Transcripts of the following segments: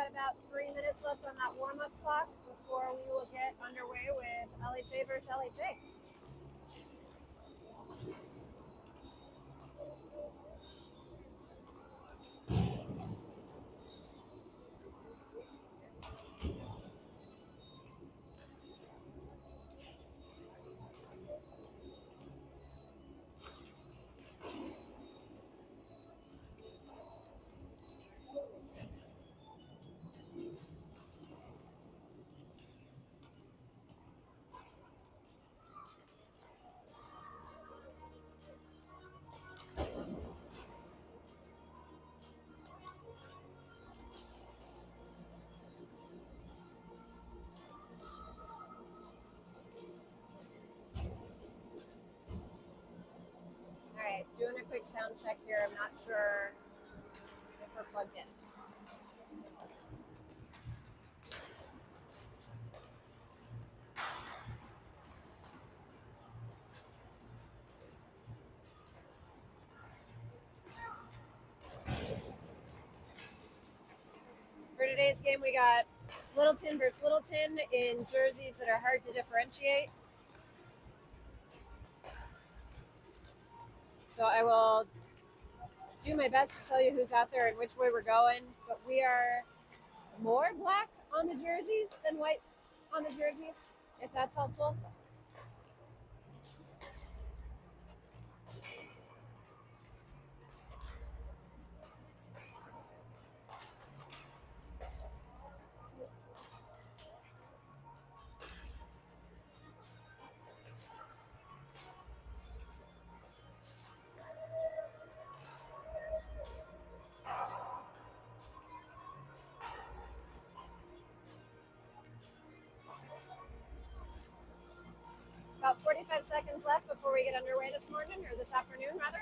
got about 3 minutes left on that warm-up clock before we will get underway with LHA versus LHA. All right, doing a quick sound check here. I'm not sure if we're plugged in. For today's game, we got Littleton versus Littleton in jerseys that are hard to differentiate. So I will do my best to tell you who's out there and which way we're going, but we are more black on the jerseys than white on the jerseys, if that's helpful. About 45 seconds left before we get underway this morning, or this afternoon, rather.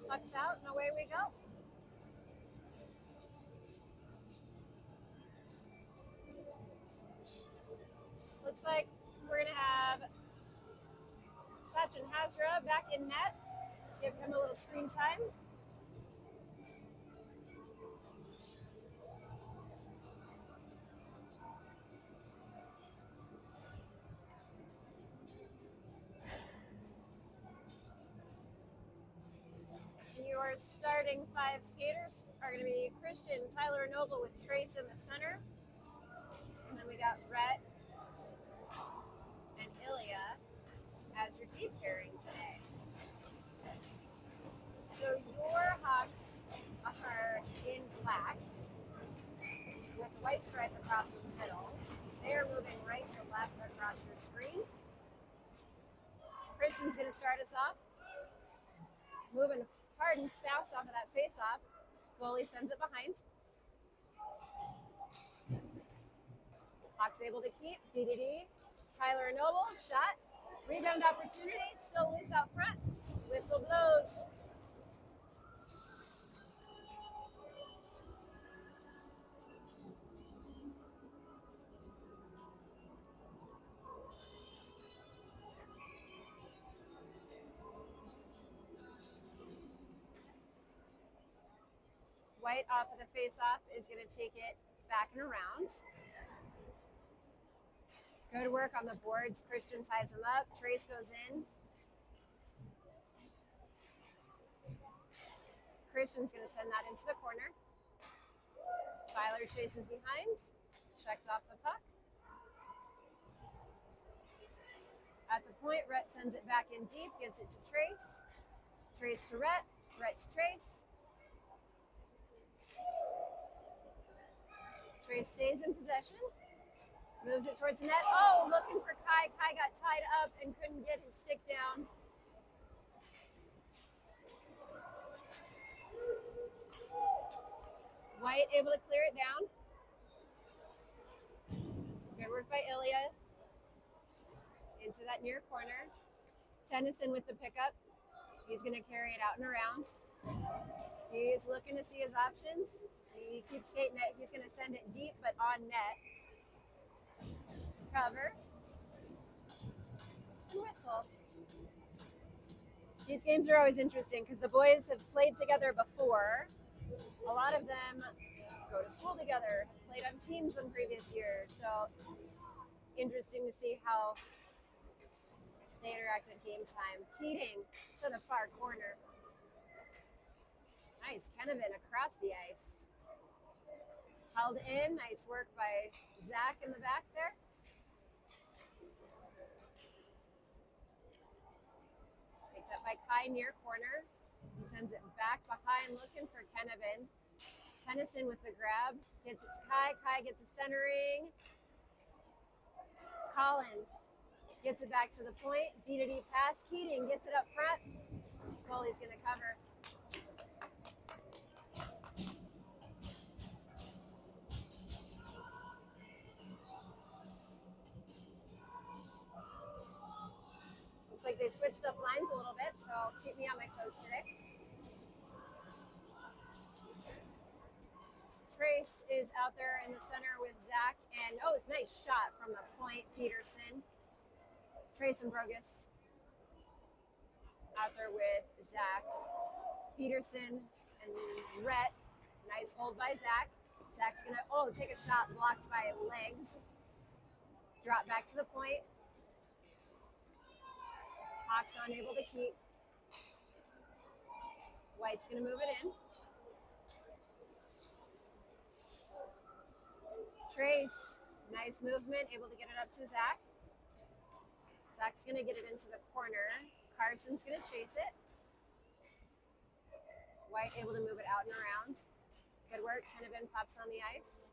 Pucks out and away we go. Looks like we're going to have Sachin Hazra back in net. Give him a little screen time. And your starting 5 skaters are going to be Christian, Tyler Noble with Trace in the center. And then we got Rhett and Ilya as your deep pairing today. So your Hawks are in black with white stripe across the middle. They are moving right to left across your screen. Christian's going to start us off. Moving hard and fast off of that face-off. Goalie sends it behind. Hawks able to keep. DDD. Tyler Noble, shot. Rebound opportunity. Still loose out front. Whistle blows. White off of the face-off is going to take it back and around. Good work on the boards. Christian ties them up. Trace goes in. Christian's going to send that into the corner. Tyler chases behind. Checked off the puck. At the point, Rhett sends it back in deep, gets it to Trace. Trace to Rhett. Rhett to Trace. Trace stays in possession. Moves it towards the net. Oh, looking for Kai. Kai got tied up and couldn't get his stick down. White able to clear it down. Good work by Ilya. Into that near corner. Tennyson with the pickup. He's going to carry it out and around. He's looking to see his options. He keeps skating it. He's going to send it deep, but on net. Cover. And whistle. These games are always interesting because the boys have played together before. A lot of them go to school together, played on teams in previous years. So it's interesting to see how they interact at game time. Keating to the far corner. Nice, Kennevan across the ice. Held in, nice work by Zach in the back there. Picked up by Kai near corner. He sends it back behind looking for Kennevan. Tennyson with the grab, gets it to Kai. Kai gets a centering. Colin gets it back to the point. D-to-D pass. Keating gets it up front. Goalie's going to cover. Looks like they switched up lines a little bit, so keep me on my toes today. Trace is out there in the center with Zach, and oh, nice shot from the point, Peterson. Trace and Brogus out there with Zach. Peterson and Rhett. Nice hold by Zach. Zach's gonna, take a shot blocked by legs. Drop back to the point. Hawks unable to keep. White's gonna move it in. Trace, nice movement, able to get it up to Zach. Zach's gonna get it into the corner. Carson's gonna chase it. White able to move it out and around. Good work, Kennevan pops on the ice.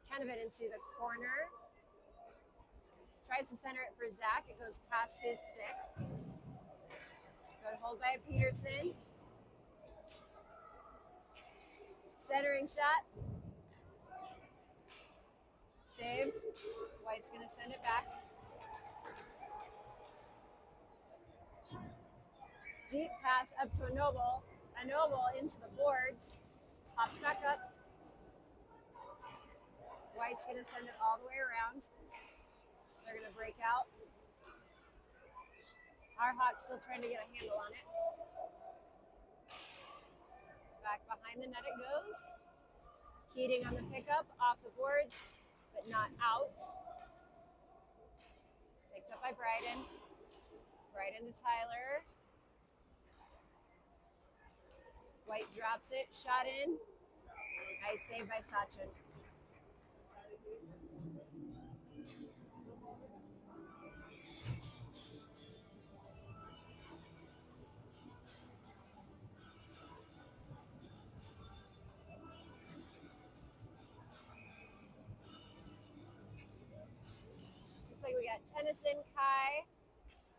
Kennevan into the corner. Tries to center it for Zach, it goes past his stick. Good hold by Peterson. Centering shot. Saved. White's gonna send it back. Deep pass up to a Noble into the boards. Pops back up. White's gonna send it all the way around. They're gonna break out. Our Hawks still trying to get a handle on it. Back behind the net it goes. Keating on the pickup, off the boards, but not out. Picked up by Bryden. Bryden to Tyler. White drops it, shot in. Nice save by Sachin. Looks like we got Tennyson, Kai,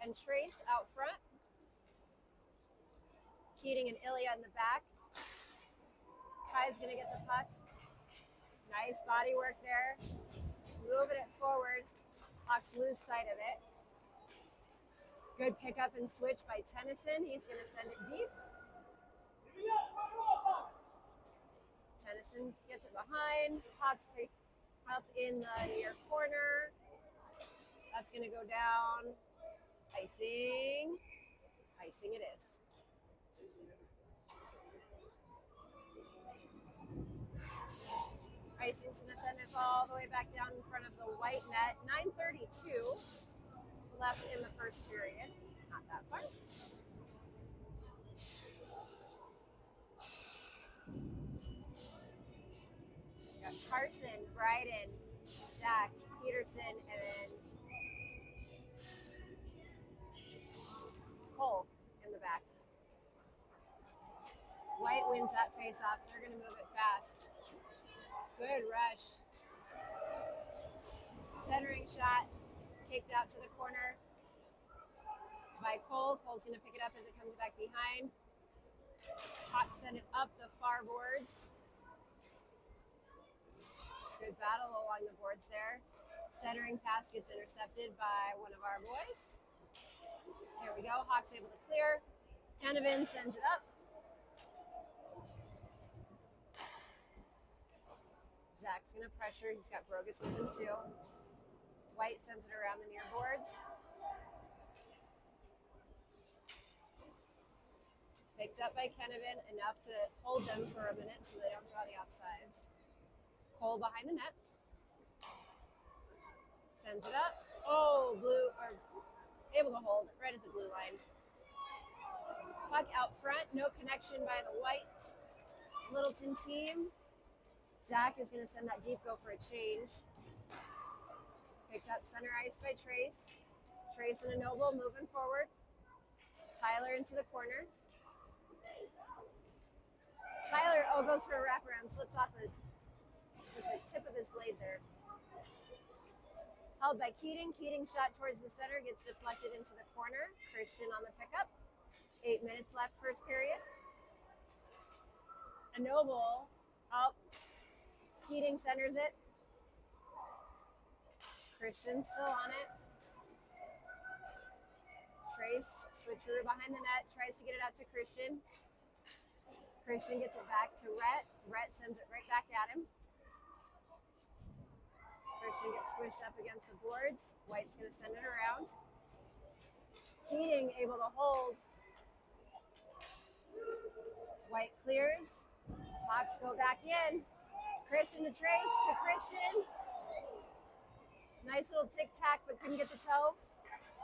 and Trace out front. Keating and Ilya in the back. Kai's gonna get the puck. Nice body work there. Moving it forward. Hawks lose sight of it. Good pickup and switch by Tennyson. He's gonna send it deep. Tennyson gets it behind. Hawks pick up in the near corner. That's gonna go down. Icing. Icing it is. Icing to the send this all the way back down in front of the white net. 9:32 left in the first period. Not that far. Got Carson, Bryden, Zach, Peterson, and Cole in the back. White wins that face-off. They're going to move it fast. Good rush. Centering shot, kicked out to the corner by Cole. Cole's going to pick it up as it comes back behind. Hawks send it up the far boards. Good battle along the boards there. Centering pass gets intercepted by one of our boys. There we go. Hawks able to clear. Canavan sends it up. Zach's going to pressure. He's got Brogus with him too. White sends it around the near boards. Picked up by Canavan, enough to hold them for a minute so they don't draw the offsides. Cole behind the net. Sends it up. Oh, blue, or able to hold right at the blue line. Puck out front, no connection by the white Littleton team. Zach is going to send that deep go for a change. Picked up center ice by Trace. Trace and a Noble moving forward. Tyler into the corner. Tyler, goes for a wraparound, slips off just the tip of his blade there. Held by Keating. Keating shot towards the center, gets deflected into the corner. Christian on the pickup. 8 minutes left first period. A Noble up. Keating centers it. Christian still on it. Trace, switcheroo behind the net, tries to get it out to Christian. Christian gets it back to Rhett. Rhett sends it right back at him. Christian gets squished up against the boards. White's going to send it around. Keating able to hold. White clears. Hawks go back in. Christian to Trace, to Christian. Nice little tic-tac, but couldn't get the toe.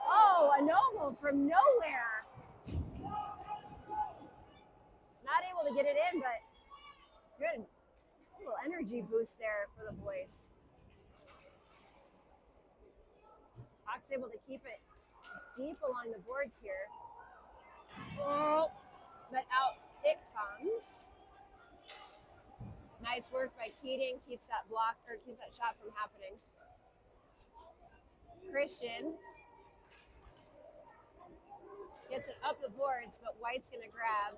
Oh, a Noble from nowhere. Not able to get it in, but good little energy boost there for the boys. Hawks able to keep it deep along the boards here. Oh, but out it comes. Nice work by Keating, keeps that shot from happening. Christian gets it up the boards, but White's gonna grab.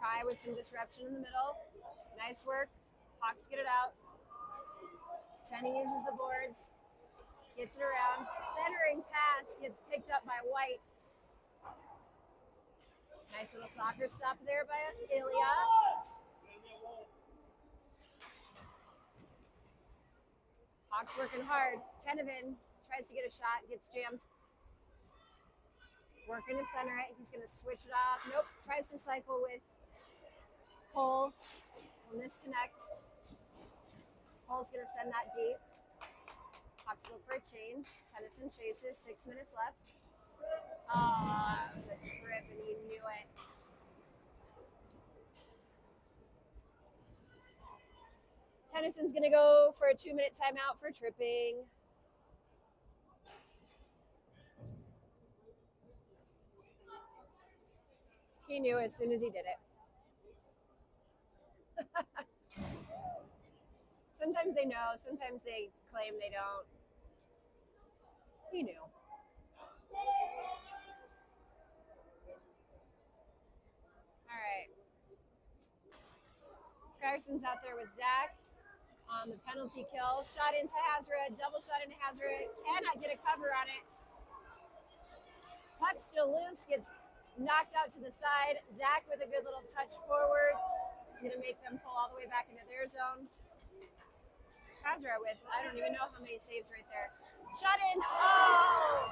Kai with some disruption in the middle. Nice work. Hawks get it out. Tenny uses the boards, gets it around. Centering pass gets picked up by White. Nice little soccer stop there by Ilya. Hawks working hard. Canavan tries to get a shot, gets jammed. Working to center it. He's going to switch it off. Nope. Tries to cycle with Cole. Will misconnect. Cole's going to send that deep. Hawks go for a change. Tennyson chases. 6 minutes left. That was a trip, and he knew it. Tennyson's going to go for a 2-minute timeout for tripping. He knew as soon as he did it. Sometimes they know, sometimes they claim they don't. He knew. All right. Carson's out there with Zach on the penalty kill. Shot into Hazard, double shot into Hazard. Cannot get a cover on it. Puck still loose, gets knocked out to the side. Zach with a good little touch forward. It's going to make them pull all the way back into their zone. Hazard with, I don't even know how many saves right there. Shot in. Oh!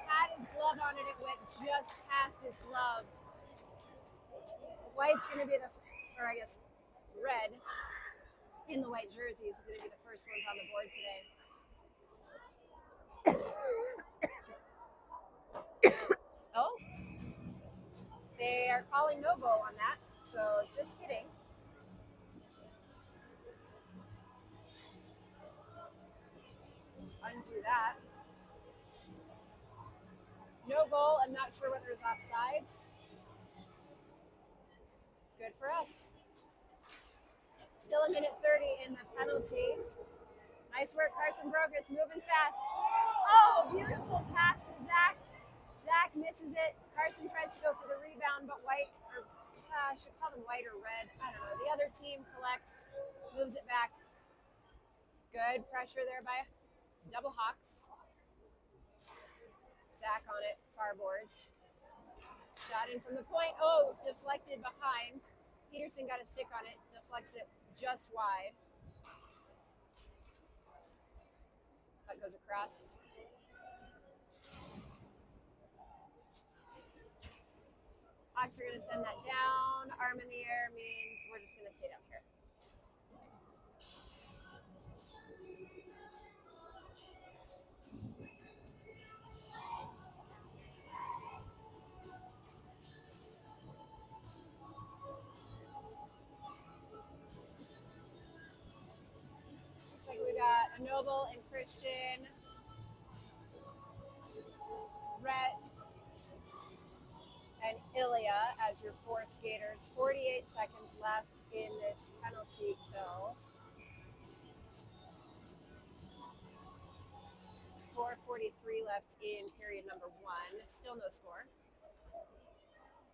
Had his glove on it. It went just past his glove. White's going to be the, or I guess red in the white jerseys is going to be the first ones on the board today. Oh, they are calling no goal on that, so just kidding. Undo that. No goal. I'm not sure whether it's offsides. Good for us. Still a minute 30 in the penalty. Nice work, Carson Brogus, moving fast. Oh, beautiful pass to Zach. Zach misses it. Carson tries to go for the rebound, but White, or I should call them white or red. I don't know. The other team collects, moves it back. Good pressure there by Double Hawks. Zach on it, far boards. Shot in from the point. Oh, deflected behind. Peterson got a stick on it, deflects it just wide. Puck goes across. Hawks are going to send that down. Arm in the air means we're just going to stay down here. Looks like we got a Noble and Christian, Rhett, and Ilya as your four skaters. 48 seconds left in this penalty kill. 4:43 left in period number 1. Still no score.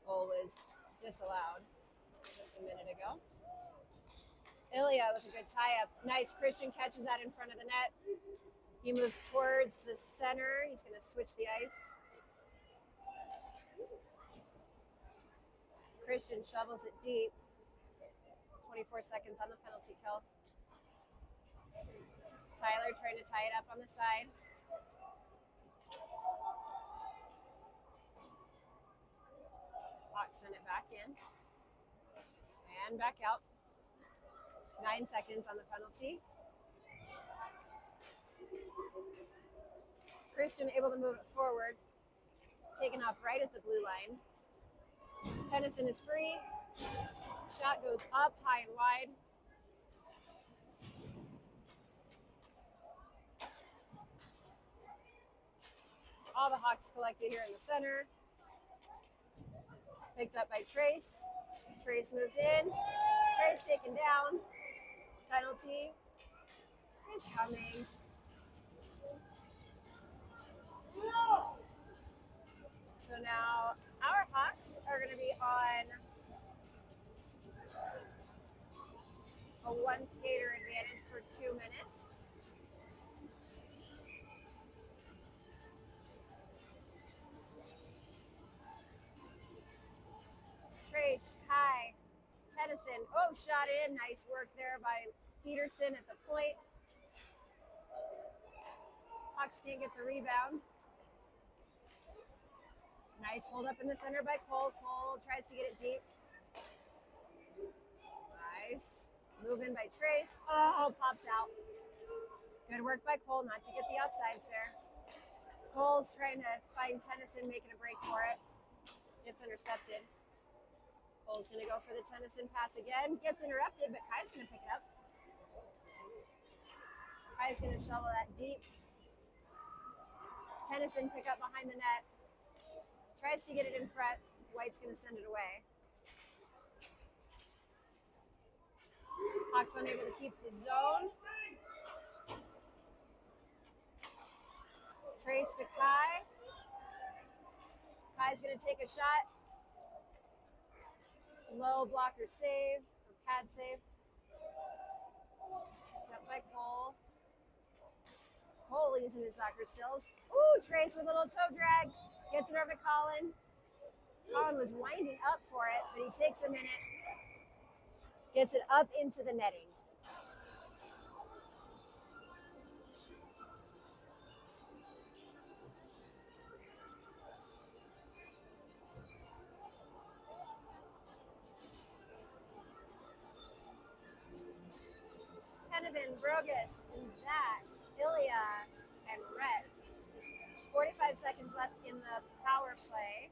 Goal was disallowed just a minute ago. Ilya with a good tie-up. Nice. Christian catches that in front of the net. He moves towards the center. He's going to switch the ice. Christian shovels it deep. 24 seconds on the penalty kill. Tyler trying to tie it up on the side. Hawks send it back in. And back out. 9 seconds on the penalty. Christian able to move it forward. Taken off right at the blue line. Tennyson is free. Shot goes up, high and wide. All the Hawks collected here in the center. Picked up by Trace. Trace moves in. Trace taken down. Penalty is coming. So now our Hawks are going to be on a one skater advantage for 2 minutes. Trace, Kai, Tennyson. Oh, shot in. Nice work there by Peterson at the point. Hawks can't get the rebound. Nice hold up in the center by Cole. Cole tries to get it deep. Nice. Move in by Trace. Oh, pops out. Good work by Cole not to get the offsides there. Cole's trying to find Tennyson, making a break for it. Gets intercepted. Cole's going to go for the Tennyson pass again. Gets interrupted, but Kai's going to pick it up. Kai's going to shovel that deep. Tennyson pick up behind the net. Tries to get it in front. White's going to send it away. Hawks unable to keep the zone. Trace to Kai. Kai's going to take a shot. Low blocker save, or pad save. Dumped by Cole. Cole using his soccer stills. Ooh, Trace with a little toe drag. Gets it over to Colin. Colin was winding up for it, but he takes a minute. Gets it up into the netting. Steven, Brogus, and Zach, Ilya, and Rhett. 45 seconds left in the power play.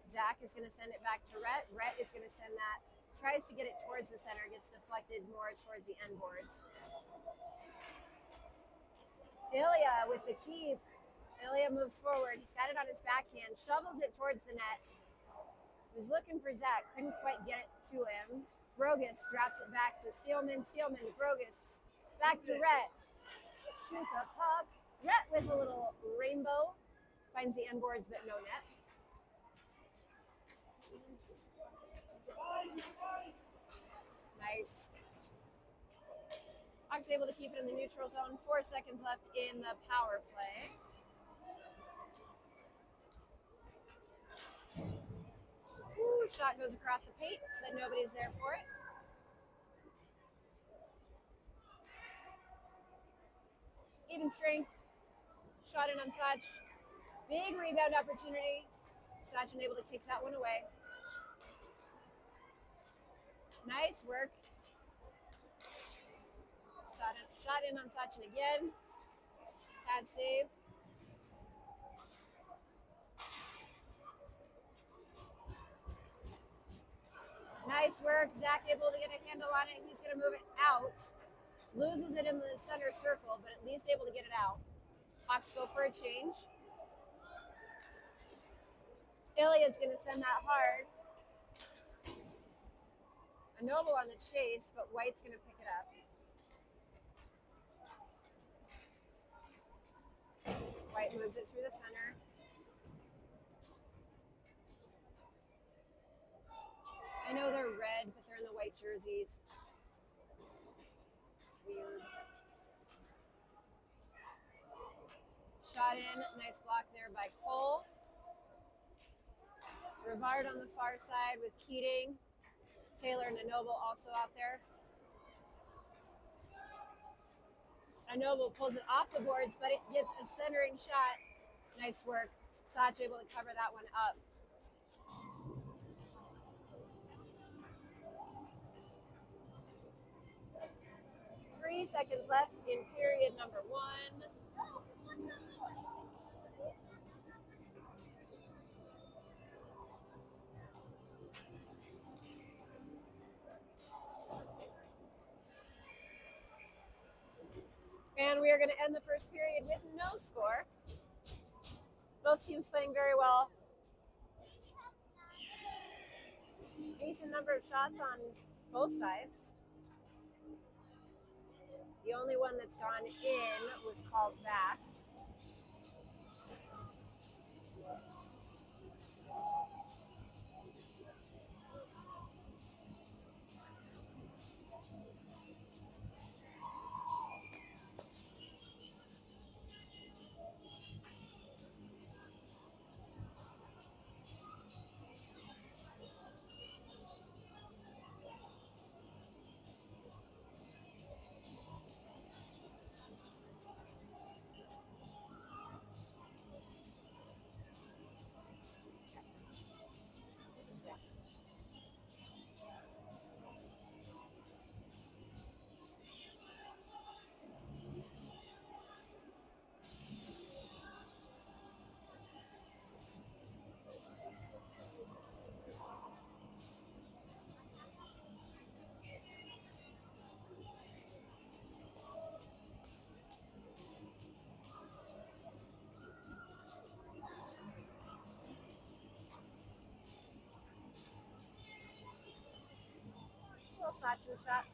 Zach is going to send it back to Rhett. Rhett is going to send that, tries to get it towards the center, gets deflected more towards the end boards. Ilya with the keep. Ilya moves forward. He's got it on his backhand, shovels it towards the net. Was looking for Zach, couldn't quite get it to him. Brogus drops it back to Steelman. Steelman to Brogus. Back to Rhett. Shoot the puck. Rhett with a little rainbow. Finds the end boards, but no net. Nice. Hawks able to keep it in the neutral zone. 4 seconds left in the power play. Ooh, shot goes across the paint, but nobody's there for it. Even strength. Shot in on Sach. Big rebound opportunity. Sach unable to kick that one away. Nice work. Shot in on Sachin again. Pad save. Nice work. Zach able to get a handle on it. He's going to move it out. Loses it in the center circle, but at least able to get it out. Hawks go for a change. Ilya's going to send that hard. A Noble on the chase, but White's going to pick it up. White moves it through the center. I know they're red, but they're in the white jerseys. It's weird. Shot in. Nice block there by Cole. Rivard on the far side with Keating. Taylor and Noble also out there. Noble pulls it off the boards, but it gets a centering shot. Nice work. Sach able to cover that one up. Three seconds left in period number 1. And we are going to end the first period with no score. Both teams playing very well. Decent number of shots on both sides. The only one that's gone in was called back. Sachin shot.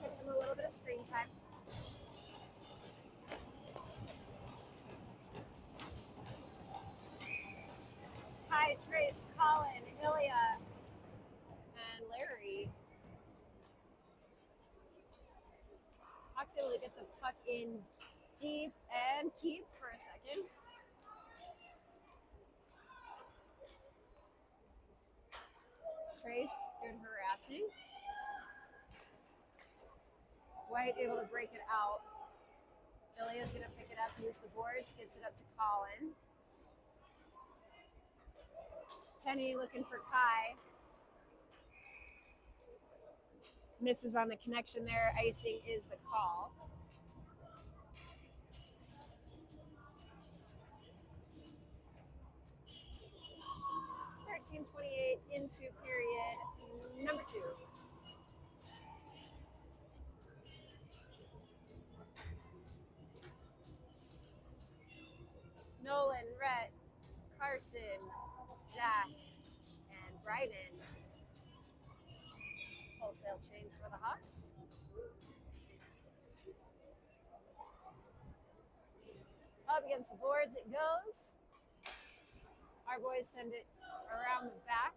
Give him a little bit of screen time. Hi, Trace, Colin, Ilya, and Larry. Hawks able to get the puck in deep and keep for a second. Trace, good harassing. White able to break it out. Ilya's going to pick it up, use the boards, gets it up to Colin. Kenny looking for Kai. Misses on the connection there. Icing is the call. .28 into period number 2. Nolan, Rhett, Carson, Zach, and Bryden. Wholesale change for the Hawks. Up against the boards it goes. Our boys send it around the back.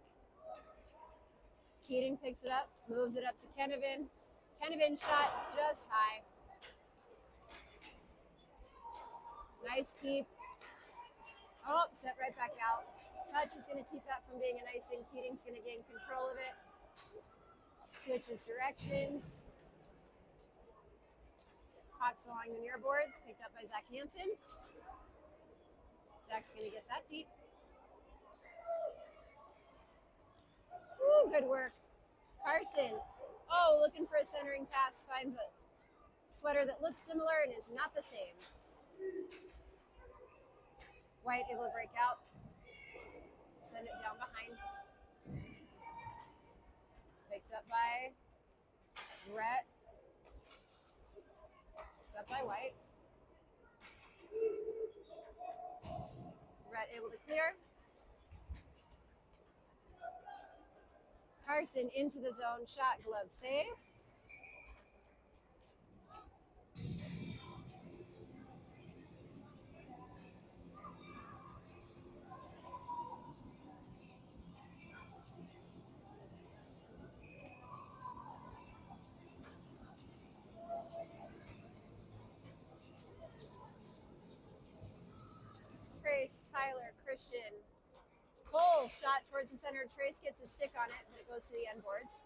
Keating picks it up, moves it up to Kenevin. Kenevin shot just high. Nice keep. Oh, set right back out. Touch is going to keep that from being an icing. Keating's going to gain control of it. Switches directions. Hawks along the near boards, picked up by Zach Hansen. Zach's going to get that deep. Ooh, good work. Carson, oh, looking for a centering pass, finds a sweater that looks similar and is not the same. White able to break out, send it down behind. Picked up by Brett. Picked up by White. Brett able to clear. Carson into the zone, shot, glove, save. Trace, Tyler, Christian. Cole shot towards the center. Trace gets a stick on it, but it goes to the end boards.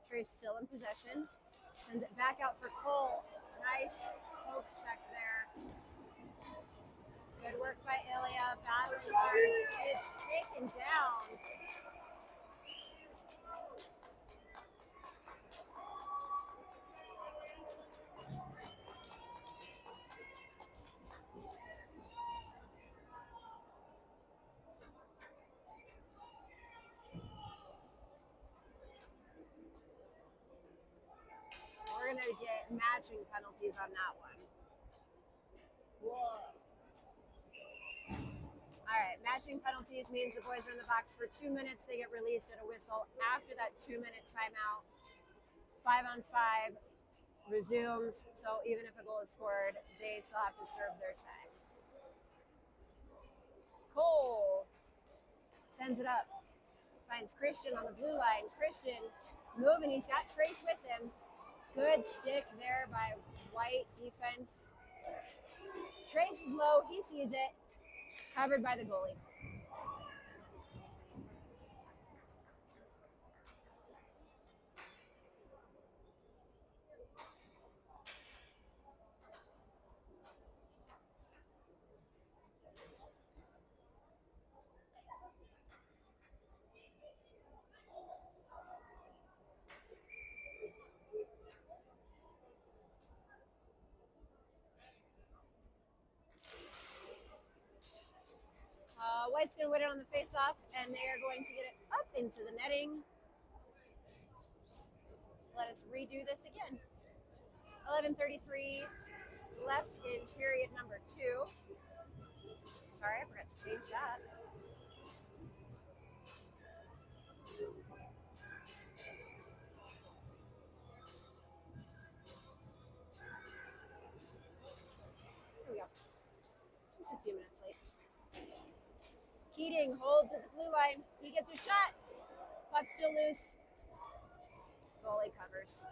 Trace still in possession. Sends it back out for Cole. Nice poke check there. Good work by Ilya. Battling hard. It's taken down. We're going to get matching penalties on that one. Whoa. All right, matching penalties means the boys are in the box for 2 minutes. They get released at a whistle after that 2-minute timeout. 5-on-5 resumes, so even if a goal is scored, they still have to serve their time. Cole sends it up, finds Christian on the blue line. Christian moving, he's got Trace with him. Good stick there by White defense. Trace is low, he sees it, covered by the goalie. White's going to win it on the face-off, and they are going to get it up into the netting. Let us redo this again. 11:33 left in period number 2. Sorry, I forgot to change that. Here we go. Just a few minutes late. Keating holds at the blue line. He gets a shot. Puck still loose. Goalie covers.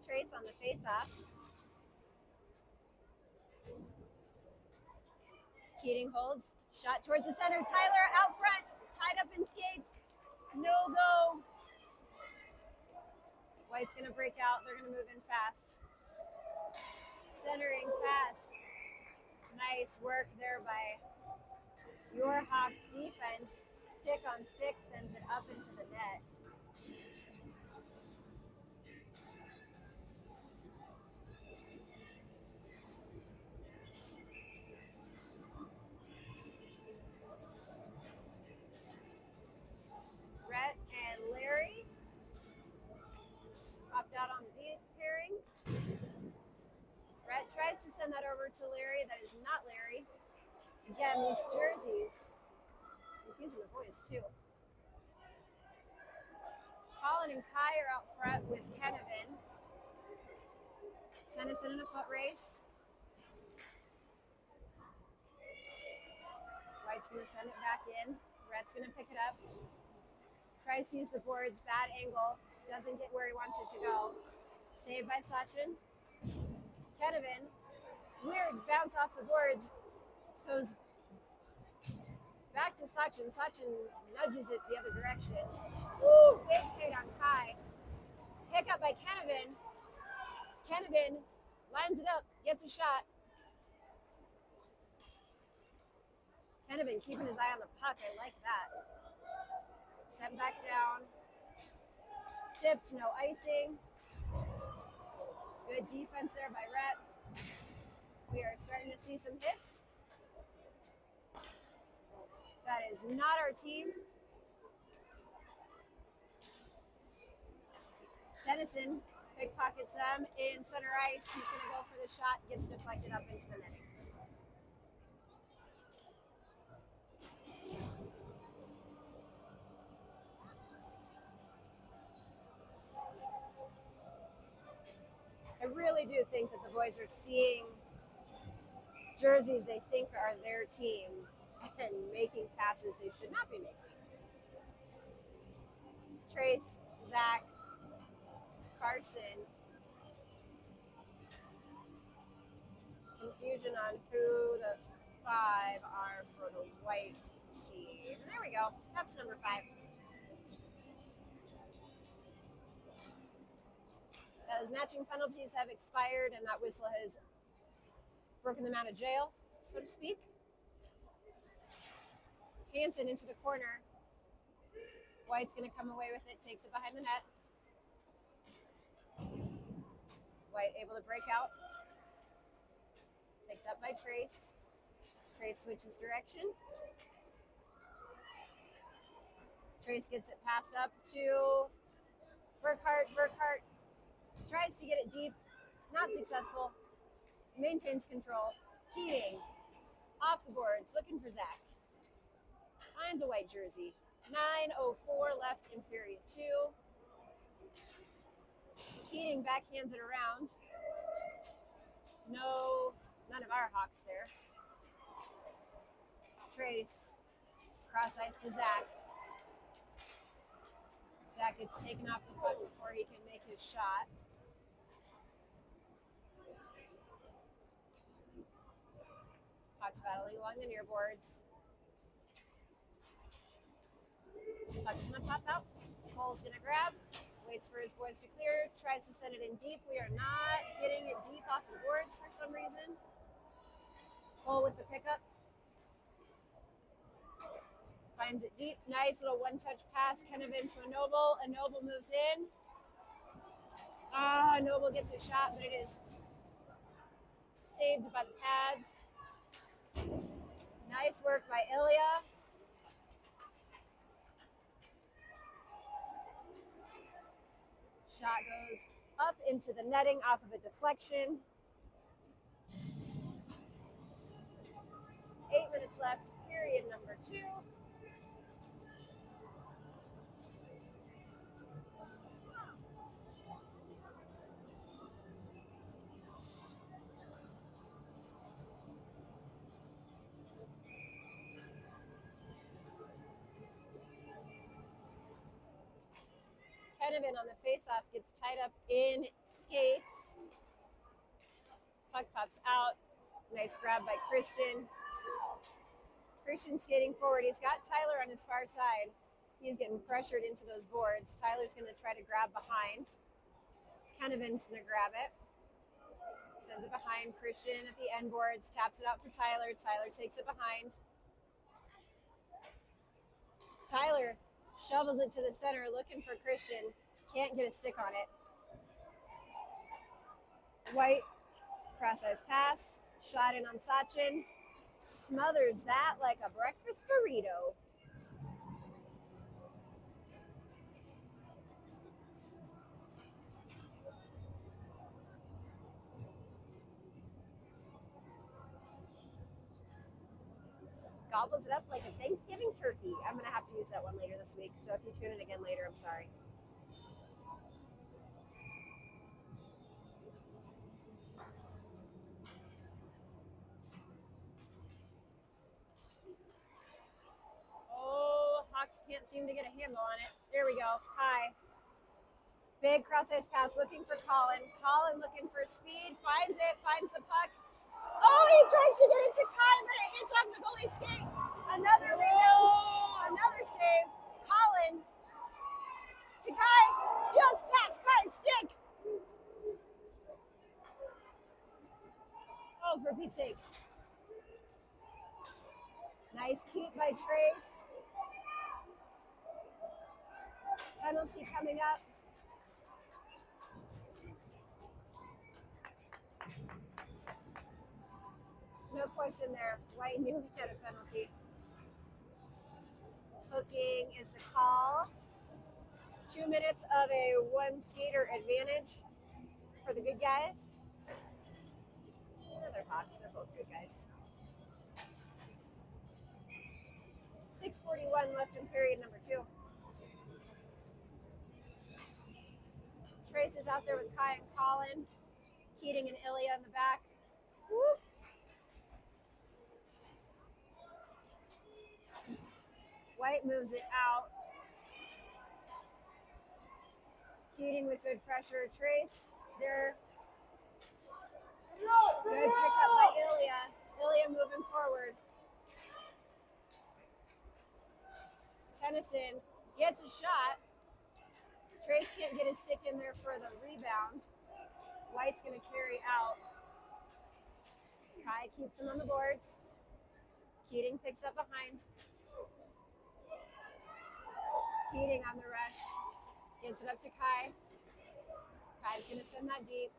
Trace on the face-off. Keating holds. Shot towards the center. Tyler out front. Tied up in skates. No go. White's going to break out. They're going to move in fast. Centering pass. Nice work there by your Hawks defense. Stick on stick sends it up into the net. Rhett and Larry popped out on the deep pairing. Rhett tries to send that over to Larry. That is not Larry. Again, these jerseys, confusing the boys too. Colin and Kai are out front with Kenevin. Tennyson in a foot race. White's going to send it back in. Rhett's going to pick it up. Tries to use the boards, bad angle. Doesn't get where he wants it to go. Saved by Sachin. Kenevin, weird bounce off the boards. Goes back to Sachin. Sachin nudges it the other direction. Woo! Big hit on Kai. Pick up by Kenevin. Kenevin lines it up, gets a shot. Kenevin keeping his eye on the puck. I like that. Sent back down. Tipped, no icing. Good defense there by Rhett. We are starting to see some hits. That is not our team. Tennyson pickpockets them in center ice. He's going to go for the shot, gets deflected up into the netting. I really do think that the boys are seeing jerseys they think are their team and making passes they should not be making. Trace, Zach, Carson. Confusion on who the 5 are for the white team. There we go. That's number 5. Those matching penalties have expired and that whistle has broken them out of jail, so to speak. Hansen into the corner. White's going to come away with it, takes it behind the net. White able to break out. Picked up by Trace. Trace switches direction. Trace gets it passed up to Burkhart. Burkhart tries to get it deep, not successful. Maintains control. Keating off the boards, looking for Zach. Finds a white jersey. 9:04 left in period 2. Keating backhands it around. No, none of our Hawks there. Trace, cross ice to Zach. Zach gets taken off the puck before he can make his shot. Puck's battling along the near boards. Puck's gonna pop out. Cole's gonna grab. Waits for his boys to clear. Tries to send it in deep. We are not getting it deep off the boards for some reason. Cole with the pickup. Finds it deep. Nice little one-touch pass. Kenevin to a Noble. A Noble moves in. Noble gets a shot, but it is saved by the pads. Nice work by Ilya. Shot goes up into the netting off of a deflection. 8 minutes left, period number 2. Kenevin on the faceoff gets tied up in skates. Puck pops out. Nice grab by Christian. Christian skating forward. He's got Tyler on his far side. He's getting pressured into those boards. Tyler's going to try to grab behind. Kennevin's going to grab it. Sends it behind. Christian at the end boards. Taps it out for Tyler. Tyler takes it behind. Tyler shovels it to the center looking for Christian. Can't get a stick on it. White, cross-ice pass. Shot in on Sachin. Smothers that like a breakfast burrito. Gobbles it up like a Thanksgiving turkey. I'm going to have to use that one later this week, so if you tune in again later, I'm sorry. Oh, Hawks can't seem to get a handle on it. There we go. Kai. Big cross-ice pass looking for Colin. Colin looking for speed. Finds it. Finds the puck. Oh, he tries to get it to Kai, but it hits off the goalie's skate. Another rebound. Another save. Colin to Kai. Just past Kai's stick. Oh, for Pete's sake. Nice keep by Trace. Penalty coming up. No question there. White knew he had a penalty. Hooking is the call. 2 minutes of a one skater advantage for the good guys. They're Hawks. They're both good guys. 6:41 left in period number 2. Trace is out there with Kai and Colin. Keating and Ilya in the back. Whoop. White moves it out. Keating with good pressure. Trace there. Good pickup by Ilya. Ilya moving forward. Tennyson gets a shot. Trace can't get his stick in there for the rebound. White's going to carry out. Kai keeps him on the boards. Keating picks up behind. Keating on the rush. Gets it up to Kai. Kai's going to send that deep.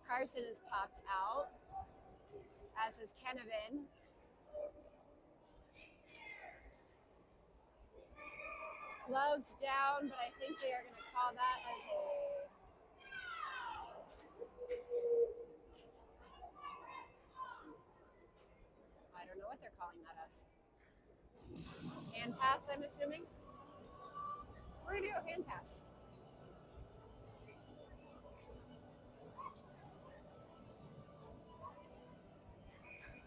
Carson is popped out, as is Kennevin. Gloved down, but I think they are going to call that as a... I don't know what they're calling that as. Hand pass, I'm assuming. We're going to do a hand pass.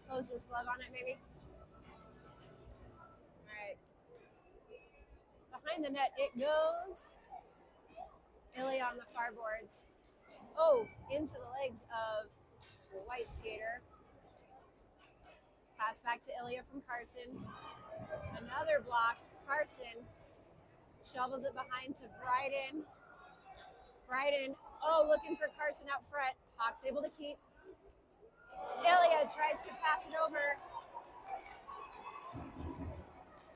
Close his glove on it, maybe. All right. Behind the net it goes. Ilya on the far boards. Oh, into the legs of the white skater. Pass back to Ilya from Carson. Another block. Carson shovels it behind to Bryden. Bryden, oh, looking for Carson out front. Hawks able to keep. Ilya tries to pass it over.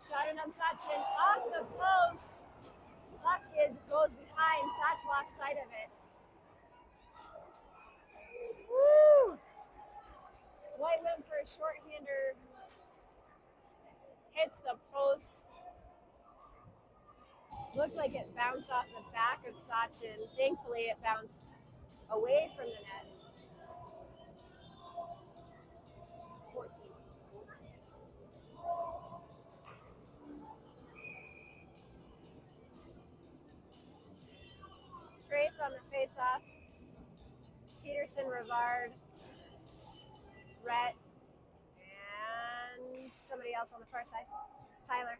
Shot in on Sachin, off the post. Puck goes behind. Sach lost sight of it. Woo! White went for a shorthander. Hits the post. Looked like it bounced off the back of Sachin. Thankfully, it bounced away from the net. 14. Trace on the face-off. Peterson, Rivard, Rhett, and somebody else on the far side. Tyler.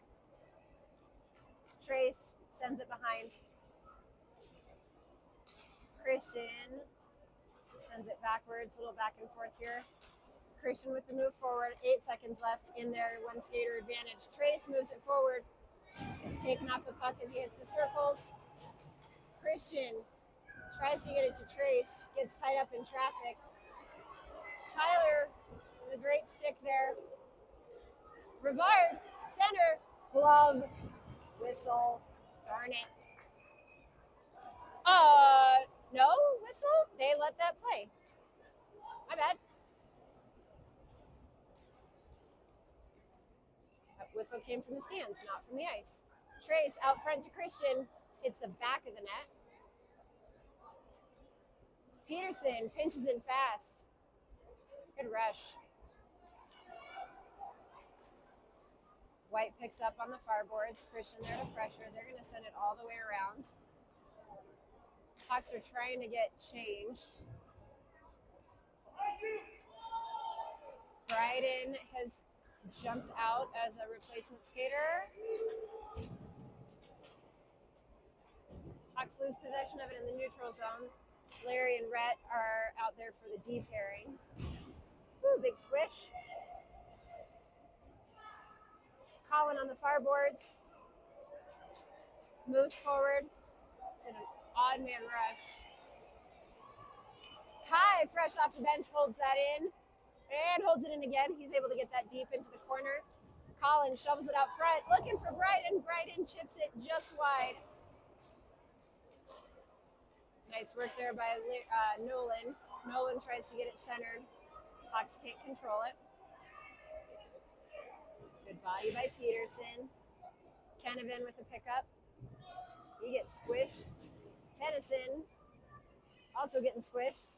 Trace sends it behind. Christian sends it backwards, a little back and forth here. Christian with the move forward. 8 seconds left in their one skater advantage. Trace moves it forward. It's taken off the puck as he hits the circles. Christian tries to get it to Trace. Gets tied up in traffic. Tyler with a great stick there. Rivard, center, glove, whistle. Darn it. No whistle? They let that play. My bad. That whistle came from the stands, not from the ice. Trace out front to Christian. Hits the back of the net. Peterson pinches in fast. Good rush. White picks up on the far boards. Christian there to pressure. They're going to send it all the way around. Pucks are trying to get changed. Bryden has jumped out as a replacement skater. Pucks lose possession of it in the neutral zone. Larry and Rhett are out there for the D pairing. Woo, big squish. Colin on the far boards. Moves forward. It's an odd man rush. Kai, fresh off the bench, holds that in. And holds it in again. He's able to get that deep into the corner. Colin shovels it out front. Looking for Bryden. Bryden chips it just wide. Nice work there by Nolan. Nolan tries to get it centered. Hawks can't control it. Good body by Peterson. Kennevan with the pickup. He gets squished. Tennyson also getting squished.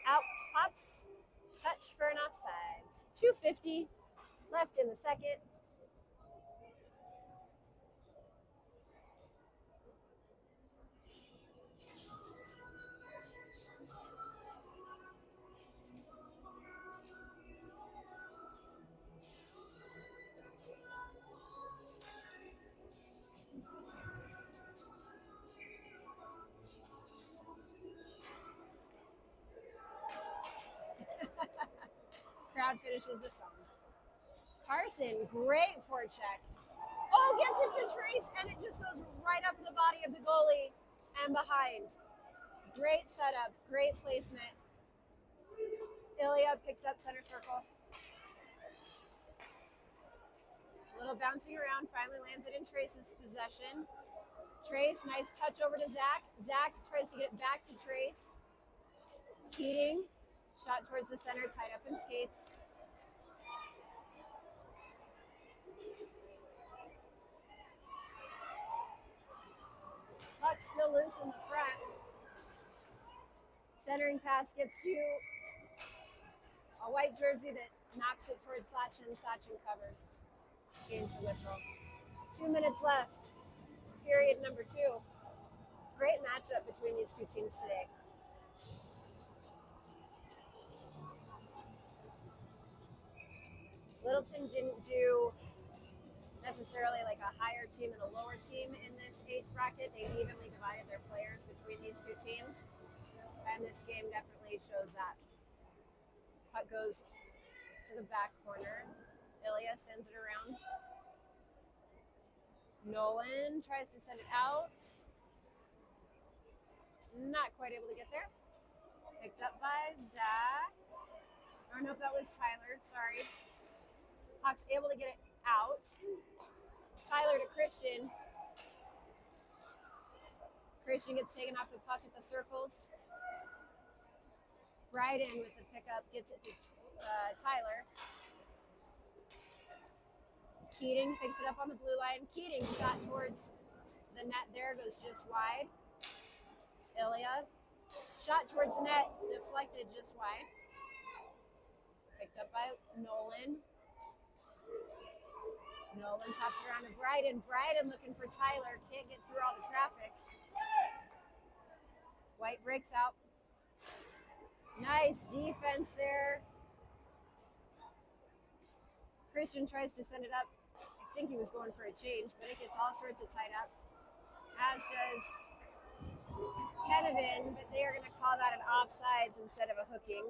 Out pops. Touch for an offsides. 2:50 left in the second. Crowd finishes the song. Carson, great forecheck. Oh, gets it to Trace, and it just goes right up in the body of the goalie and behind. Great setup, great placement. Ilya picks up center circle. A little bouncing around, finally lands it in Trace's possession. Trace, nice touch over to Zach. Zach tries to get it back to Trace. Keating, shot towards the center, tied up in skates. Puck still loose in the front. Centering pass gets to a white jersey that knocks it towards Sachin. Sachin covers. Gains the whistle. 2 minutes left. Period number 2. Great matchup between these two teams today. Littleton didn't do necessarily like a higher team and a lower team in this age bracket. They evenly divided their players between these two teams. And this game definitely shows that. Puck goes to the back corner. Ilya sends it around. Nolan tries to send it out. Not quite able to get there. Picked up by Zach. Or nope, that was Tyler. Sorry. Hawks able to get it out. Tyler to Christian. Christian gets taken off the puck at the circles. Bryden with the pickup gets it to Tyler. Keating picks it up on the blue line. Keating shot towards the net there, goes just wide. Ilya shot towards the net, deflected just wide. Picked up by Nolan. Nolan tops it around to Bryden. Bryden looking for Tyler. Can't get through all the traffic. White breaks out. Nice defense there. Christian tries to send it up. I think he was going for a change, but it gets all sorts of tied up. As does Kennevan, but they are going to call that an offsides instead of a hooking.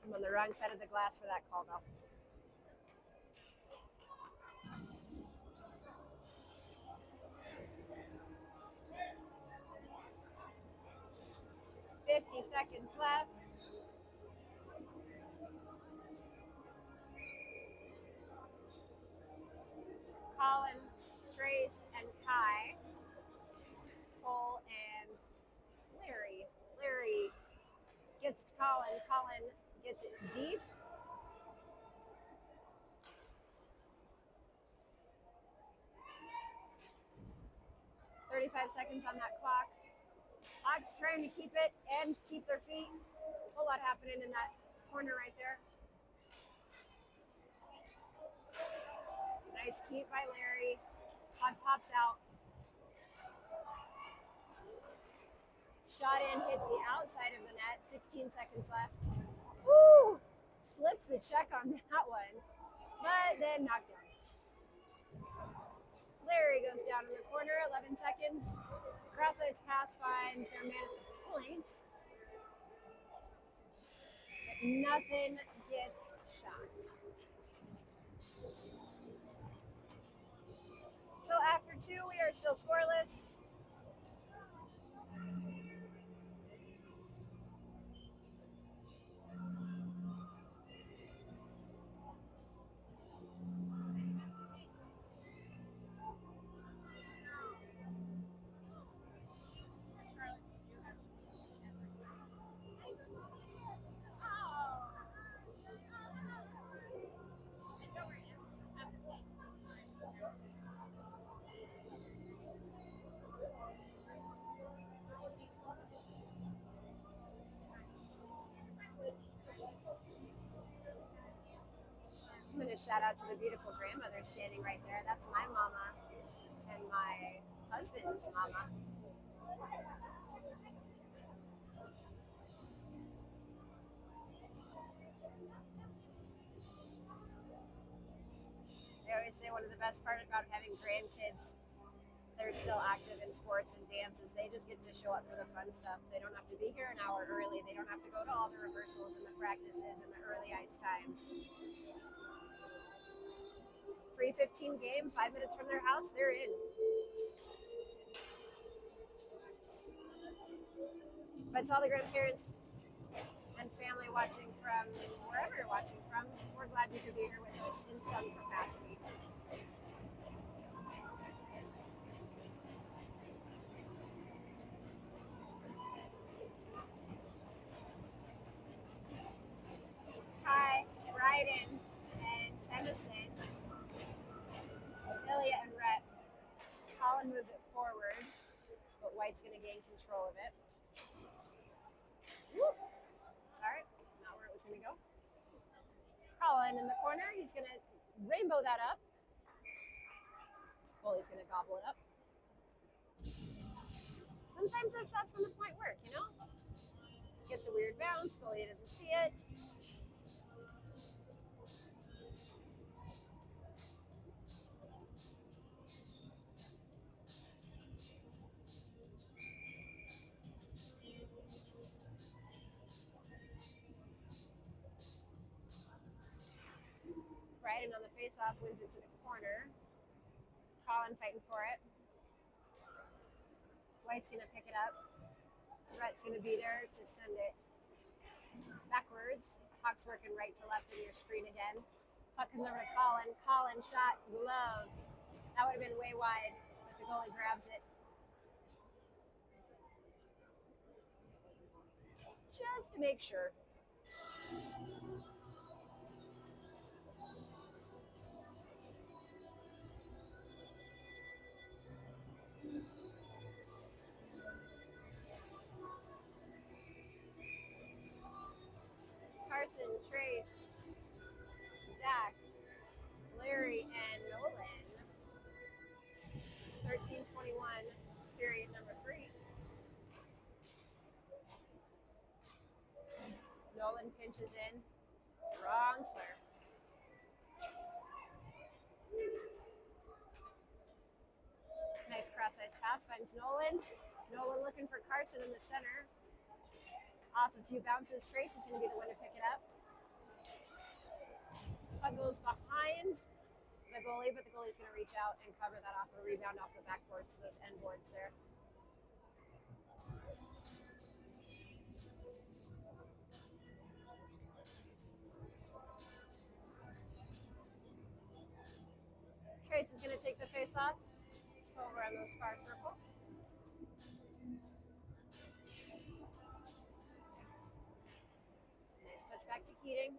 I'm on the wrong side of the glass for that call, though. $50 left. Colin, Trace, and Kai. Cole and Larry. Larry gets to Colin. Colin gets it deep. $35 on that clock. Hawks trying to keep it and keep their feet. A whole lot happening in that corner right there. Nice keep by Larry. Hawk pops out. Shot in, hits the outside of the net. 16 seconds left. Woo! Slips the check on that one, but then knocked down. Larry goes down in the corner, 11 seconds. Cross-ice pass finds their man at the point. But nothing gets shot. So after 2, we are still scoreless. I'm going to shout out to the beautiful grandmother standing right there. That's my mama and my husband's mama. They always say one of the best part about having grandkids, they're still active in sports and dances. They just get to show up for the fun stuff. They don't have to be here an hour early. They don't have to go to all the rehearsals and the practices and the early ice times. 3:15 game, 5 minutes from their house, they're in. But to all the grandparents and family watching from wherever you're watching from, we're glad you could be here with us in some capacity. Kai, Bryden, and Tennyson. Ilya and Rhett. Colin moves it forward, but White's going to gain control of it. Woo! Sorry, not where it was going to go. Colin in the corner. He's going to rainbow that up. Goalie's going to gobble it up. Sometimes those shots from the point work, you know? Gets a weird bounce. Goalie doesn't see it. Bryden on the face-off wins it to the corner. Colin fighting for it. White's going to pick it up. Rhett's going to be there to send it backwards. Hawks working right to left in your screen again. Puck comes over to Colin. Colin shot, glove. That would have been way wide, but the goalie grabs it. Just to make sure. Carson, Trace, Zach, Larry, and Nolan. 13:21, period number 3. Nolan pinches in. Wrong swear. Nice cross-ice pass, finds Nolan. Nolan looking for Carson in the center. Off a few bounces, Trace is going to be the one to pick it up. Puck goes behind the goalie, but the goalie's going to reach out and cover that off a rebound off the backboards, those end boards there. Trace is going to take the face off over on those far circle. Nice touch back to Keating.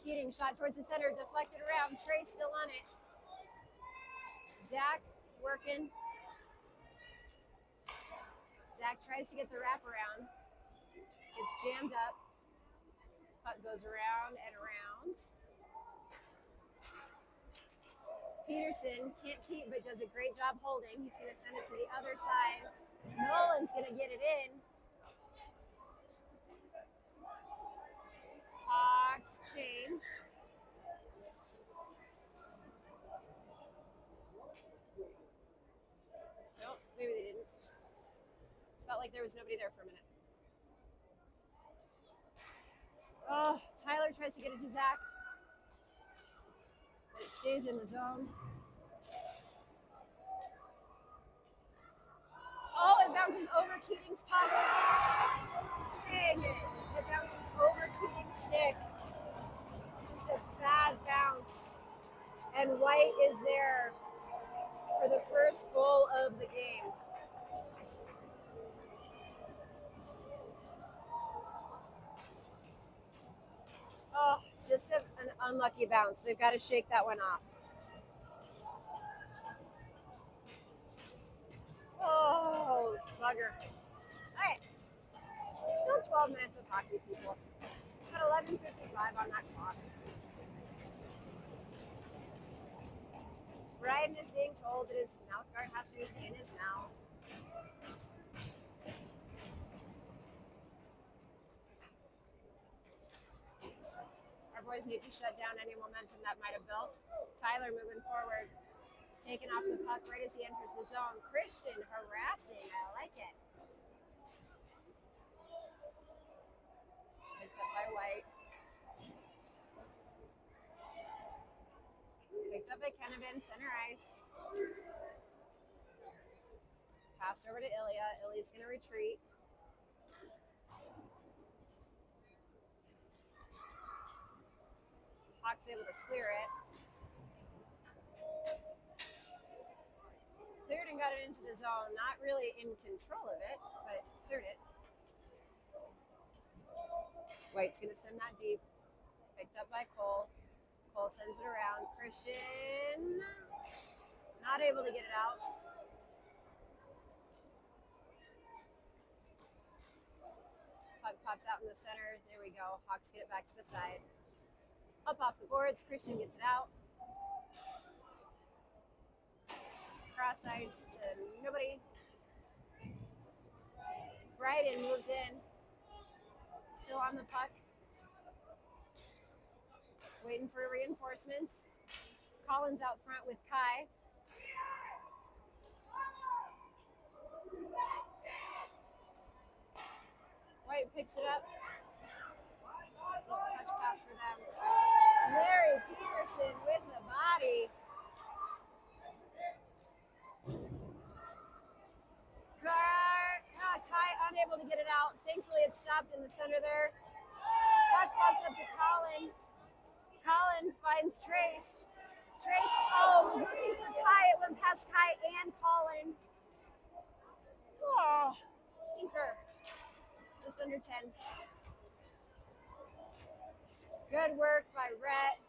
Keating shot towards the center, deflected around. Trace still on it. Zach working. Zach tries to get the wraparound. It's jammed up. Puck goes around and around. Peterson can't keep, but does a great job holding. He's going to send it to the other side. Nolan's going to get it in. Hawks change. Nope, maybe they didn't. Felt like there was nobody there for a minute. Oh, Tyler tries to get it to Zach. But it stays in the zone. Oh, it bounces over Keating's puck. Dang it. It bounces over Keating's stick. Just a bad bounce. And White is there for the first goal of the game. Oh, just an unlucky bounce. They've got to shake that one off. Oh, bugger. All right. Still 12 minutes of hockey, people. At 11:55 on that clock. Bryden is being told that his mouth guard has to be in his mouth. Our boys need to shut down any momentum that might have built. Tyler moving forward. Taking off the puck right as he enters the zone. Christian harassing. I like it. Picked up by White. Picked up by Kennevan, center ice. Passed over to Ilya. Ilya's going to retreat. Hawks able to clear it. Cleared and got it into the zone. Not really in control of it, but cleared it. White's going to send that deep. Picked up by Cole. Cole sends it around. Christian not able to get it out. Puck pops out in the center. There we go. Hawks get it back to the side. Up off the boards. Christian gets it out. Cross ice to nobody. Bryden moves in. Still on the puck. Waiting for reinforcements. Collins out front with Kai. White picks it up. Touch pass for them. Larry Peterson with the body. Kai unable to get it out. Thankfully, it stopped in the center there. Puck pops up to Colin. Colin finds Trace. Trace, was looking for Kai. It went past Kai and Colin. Oh, stinker. Just under 10. Good work by Rhett.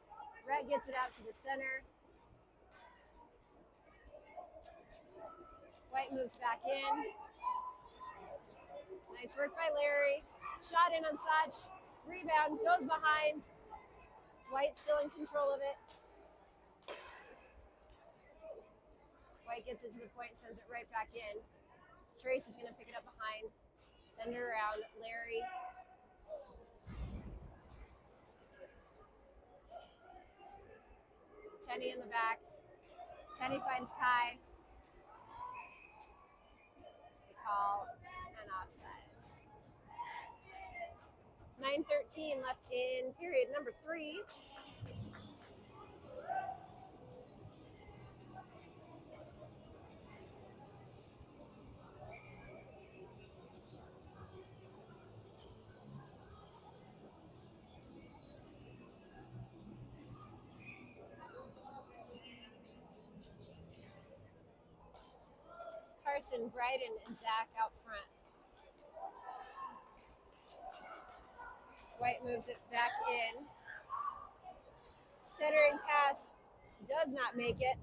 Rhett gets it out to the center. White moves back in. Nice work by Larry. Shot in on Sach. Rebound, goes behind. White still in control of it. White gets it to the point, sends it right back in. Trace is going to pick it up behind. Send it around. Larry. Tenney in the back. Tenney finds Kai. They call an offsides. 9 9:13 left in period number 3. Carson, Bryden, and Zach out front. White moves it back in. Centering pass does not make it.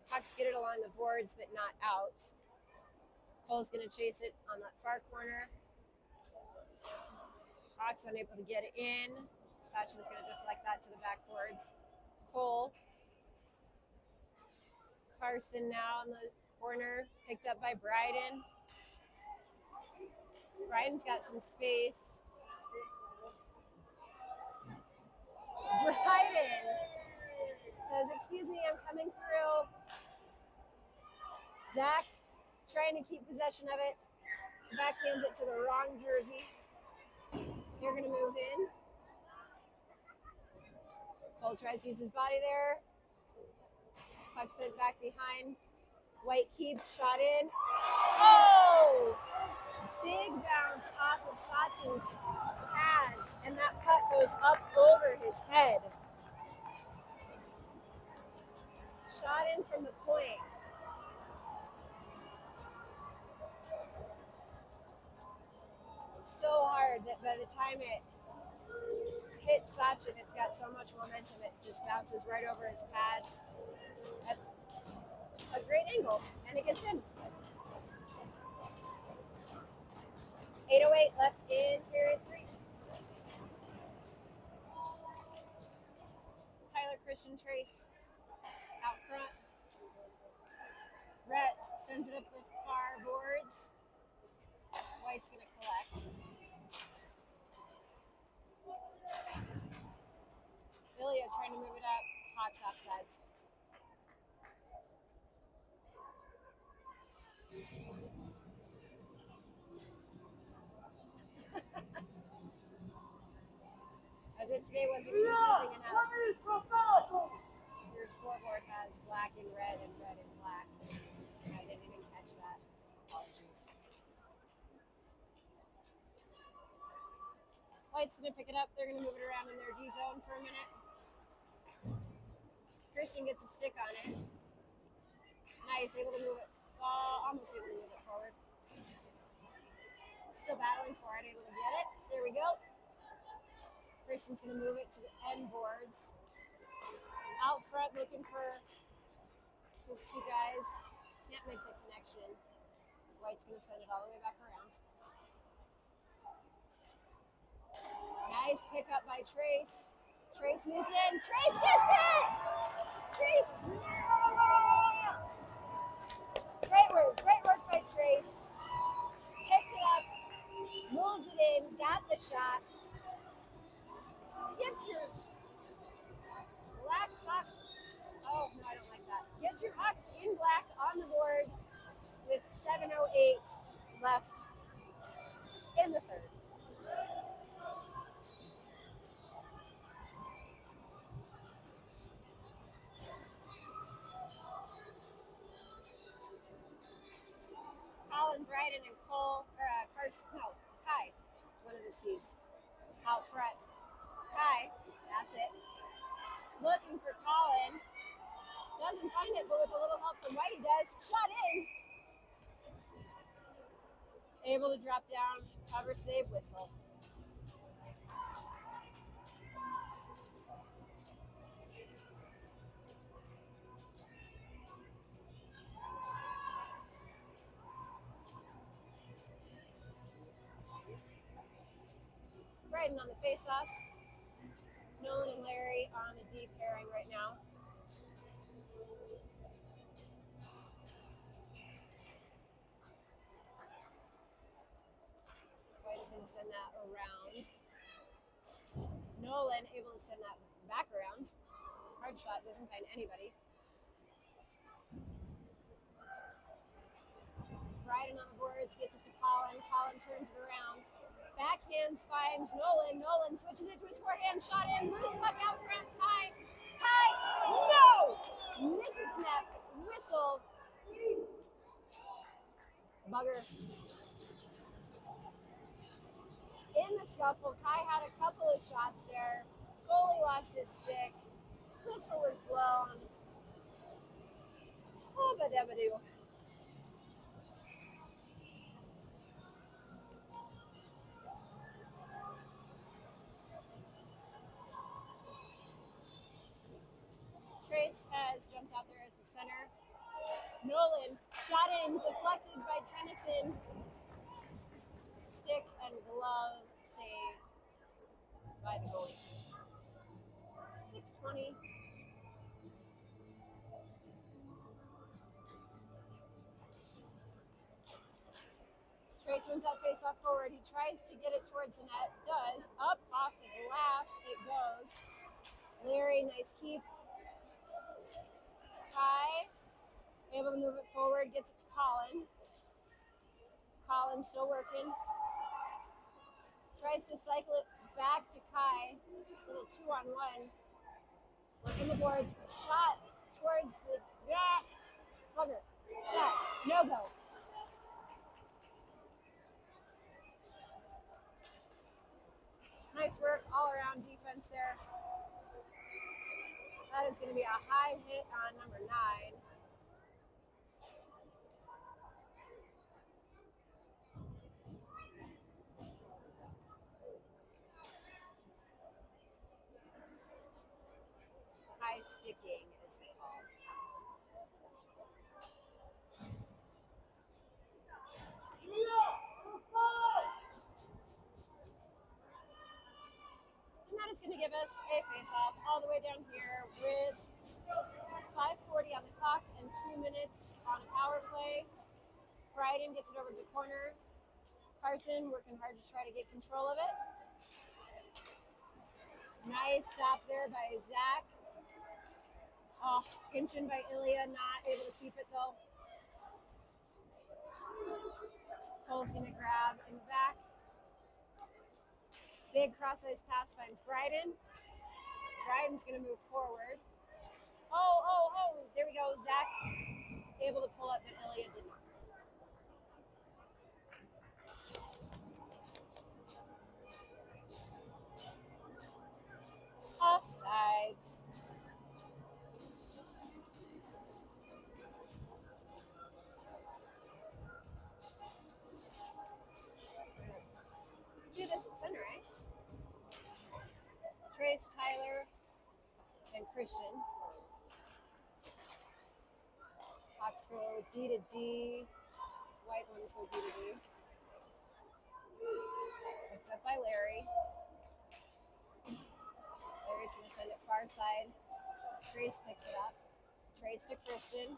Hawks get it along the boards, but not out. Cole's going to chase it on that far corner. Hawks unable to get it in. Sachin's going to deflect that to the backboards. Cole. Carson now in the corner, picked up by Bryden. Bryden's got some space. Bryden says, "Excuse me, I'm coming through." Zach trying to keep possession of it. Backhands it to the wrong jersey. They're going to move in. Cole tries to use his body there. Puck sent back behind. White keeps, shot in. Oh! Big bounce off of Sachin's pads, and that puck goes up over his head. Shot in from the point. So hard that by the time it hits Sachin, it's got so much momentum, it just bounces right over his pads at a great angle, and it gets in. 8:08 left in period 3. Tyler, Christian, Trace out front. Rhett sends it up the far boards. White's going to collect. Ilya trying to move it up. Hawks offsides. As if today wasn't confusing enough. Your scoreboard has black and red and red and black. I didn't even catch that. Apologies. White's going to pick it up. They're going to move it around in their D zone for a minute. Christian gets a stick on it. Nice, able to move it. Almost able to move it forward. Still battling for it, able to get it. There we go. Christian's going to move it to the end boards. Out front looking for those two guys. Can't make the connection. White's going to send it all the way back around. Nice pickup by Trace. Trace moves in. Trace gets it! Trace! Great work by Trace. Picked it up, moved it in, got the shot. Get your black Hawks. Oh, no, I don't like that. Get your Hawks in black on the board with 7:08 left in the third. Colin, Bryden, and Cole, Kai, one of the C's, out front. Kai, that's it. Looking for Colin. Doesn't find it, but with a little help from White, he does. Shot in. Able to drop down, cover, save, whistle. Bryden on the face-off. Nolan and Larry on the D pairing right now. White's going to send that around. Nolan able to send that back around. Hard shot, doesn't find anybody. Bryden on the boards, gets it to Colin. Colin turns it around. Backhand hands, finds Nolan. Nolan switches it to his forehand, shot in, loose puck out front. Kai. Kai, no! Misses the net. Whistle. Bugger. In the scuffle, Kai had a couple of shots there. Goalie lost his stick. Whistle was blown. Hobba-dabba-doo. Trace has jumped out there as the center. Nolan shot in, deflected by Tennyson. Stick and glove save by the goalie. 6:20. Trace wins that face-off forward. He tries to get it towards the net. Does. Up off the glass it goes. Larry, nice keep. Kai, able to move it forward, gets it to Colin. Colin still working. Tries to cycle it back to Kai. Little 2-on-1. Working the boards. Shot towards the bugger. Shot. No go. Nice work all around defense there. That is going to be a high hit on number 9. High sticking, as they call it. And that is going to give us a face-off all the way down here with 5:40 on the clock and 2 minutes on a power play. Bryden gets it over to the corner. Carson working hard to try to get control of it. Nice stop there by Zach. Oh, pinching by Ilya, not able to keep it though. Cole's gonna grab in the back. Big cross-ice pass finds Bryden. Bryden's gonna move forward. Oh, there we go. Zach able to pull up, but Ilya did not. Offsides. Do this at center ice. Trace, Tyler, and Christian. Hawks go D to D. White ones go D to D. Picked up by Larry. Larry's going to send it far side. Trace picks it up. Trace to Christian.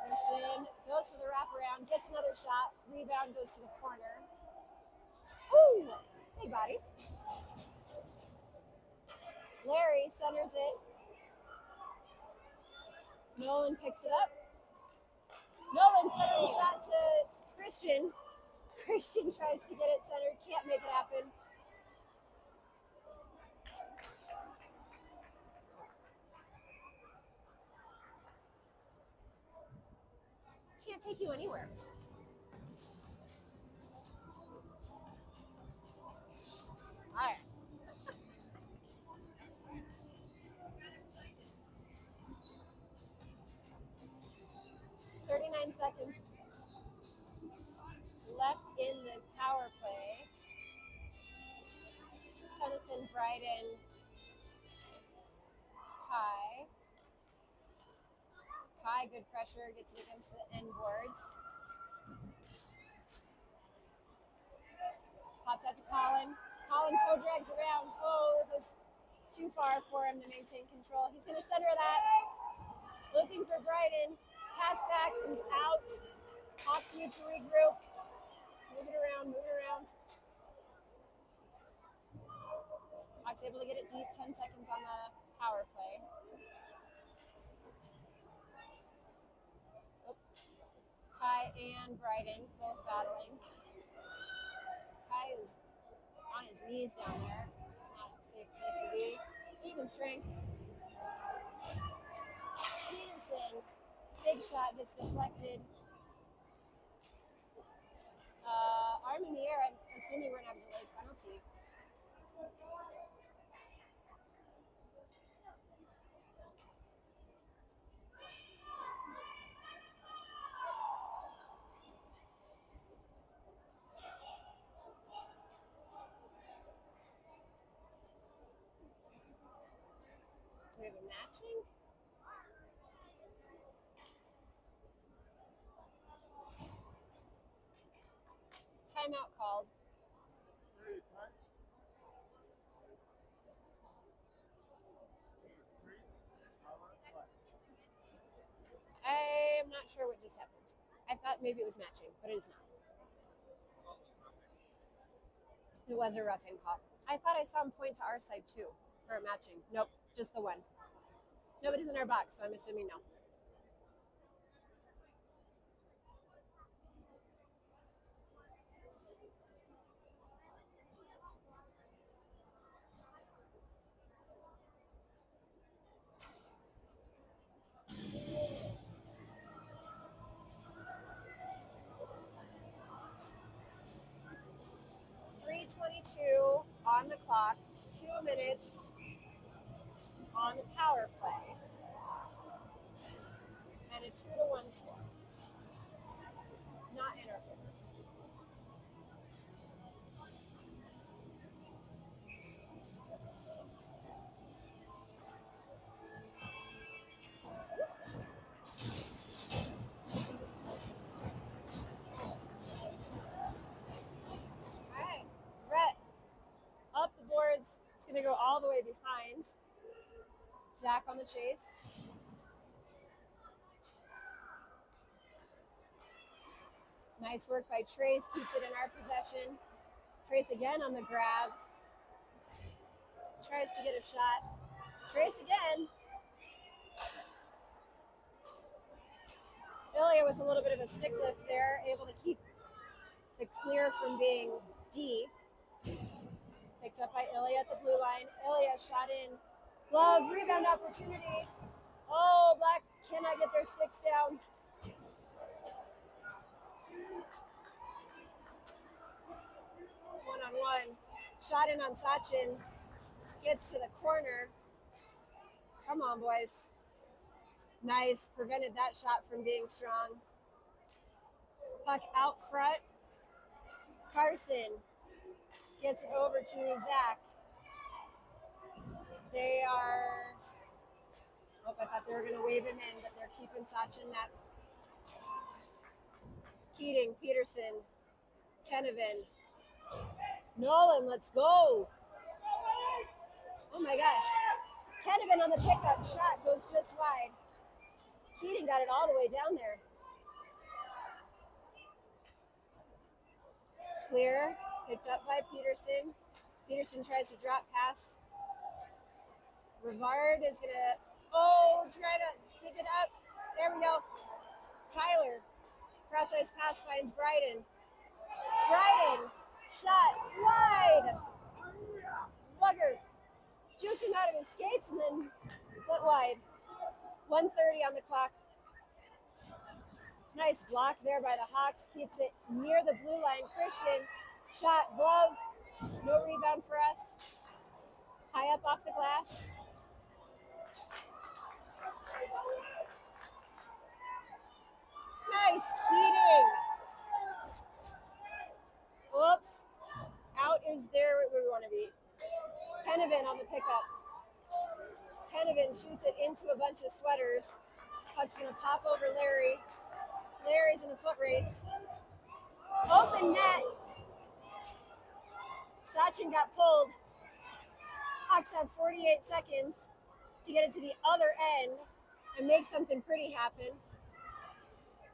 Christian goes for the wraparound, gets another shot. Rebound goes to the corner. Woo! Big body. Larry centers it. Nolan picks it up. Nolan centering shot to Christian. Christian tries to get it centered, can't make it happen. Can't take you anywhere. All right. Seconds left in the power play. Tennyson, Bryden, Kai. Kai, good pressure, gets it against the end boards. Pops out to Colin. Colin toe drags around. Oh, it goes too far for him to maintain control. He's going to center that. Looking for Bryden. Pass back, comes out. Hawks need to regroup. Move it around, move it around. Hawks able to get it deep, 10 seconds on the power play. Oh. Kai and Bryden both battling. Kai trees down there. It's not a safe place to be. Even strength. Peterson, big shot gets deflected. Arm in the air, I'm assuming we're going to have a delayed penalty. Do we have a matching? Timeout called. I'm not sure what just happened. I thought maybe it was matching, but it is not. It was a roughing call. I thought I saw him point to our side too for a matching. Nope, just the one. Nobody's in our box, so I'm assuming no. .3:22 on the clock, 2 minutes on the power play, and a 2-1 score. Not in our favor. All right, Brett, up the boards. It's going to go all the way behind. Zach on the chase. Nice work by Trace, keeps it in our possession. Trace again on the grab. Tries to get a shot. Trace again. Ilya with a little bit of a stick lift there, able to keep the clear from being deep. Picked up by Ilya at the blue line. Ilya shot in. Glove, rebound opportunity. Oh, Black cannot get their sticks down. One-on-one. Shot in on Sachin. Gets to the corner. Come on, boys. Nice. Prevented that shot from being strong. Puck out front. Carson gets it over to Zach. They are... Oh, I thought they were going to wave him in, but they're keeping Sachin net. Keating, Peterson, Kenevin. Nolan, let's go. Oh my gosh. Kenevin on the pickup shot goes just wide. Keating got it all the way down there. Clear, picked up by Peterson. Peterson tries to drop pass. Rivard is gonna, try to pick it up. There we go. Tyler, cross-ice pass finds Bryden. Bryden, shot wide. Slugger juked him out of his skates and then went wide. 1:30 on the clock. Nice block there by the Hawks. Keeps it near the blue line. Christian, shot, glove. No rebound for us. High up off the glass. Nice Keating. Whoops. Out is there where we want to be. Kenevin on the pickup. Kenevin shoots it into a bunch of sweaters. Puck's going to pop over Larry. Larry's in a foot race. Open net. Sachin got pulled. Hawks have 48 seconds to get it to the other end and make something pretty happen.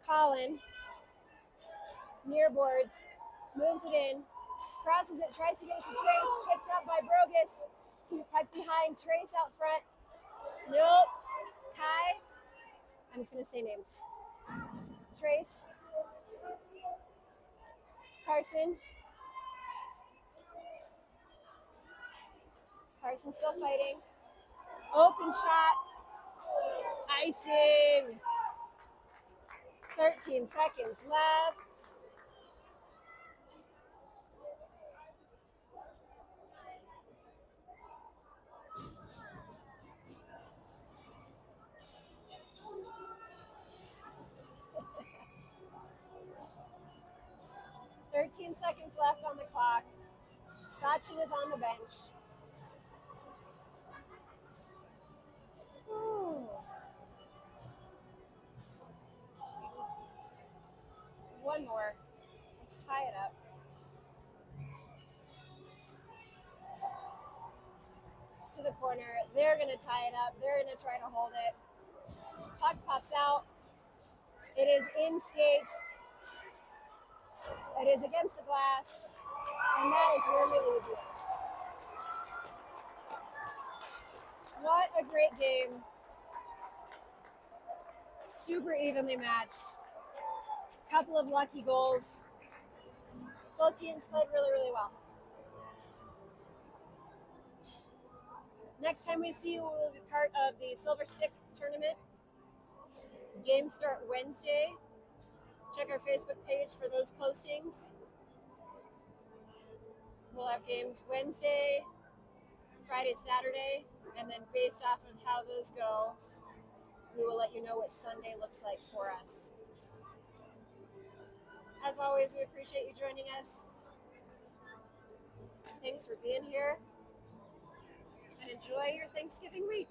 Colin, near boards, moves it in, crosses it, tries to get it to Trace, picked up by Brogus. Puck behind, Trace out front. Nope. Kai, I'm just going to say names. Trace, Carson, Carson still fighting. Open shot. Icing. 13 seconds left. Thirteen seconds left on the clock. Sachin is on the bench. Ooh. One more. Let's tie it up. To the corner. They're going to tie it up. They're going to try to hold it. Puck pops out. It is in skates. It is against the glass. And that is where we leave you. What a great game. Super evenly matched. Couple of lucky goals. Both teams played really, really well. Next time we see you, we'll be part of the Silver Stick tournament. Games start Wednesday. Check our Facebook page for those postings. We'll have games Wednesday, Friday, Saturday, and then based off of how those go, we will let you know what Sunday looks like for us. As always, we appreciate you joining us. Thanks for being here, and enjoy your Thanksgiving week.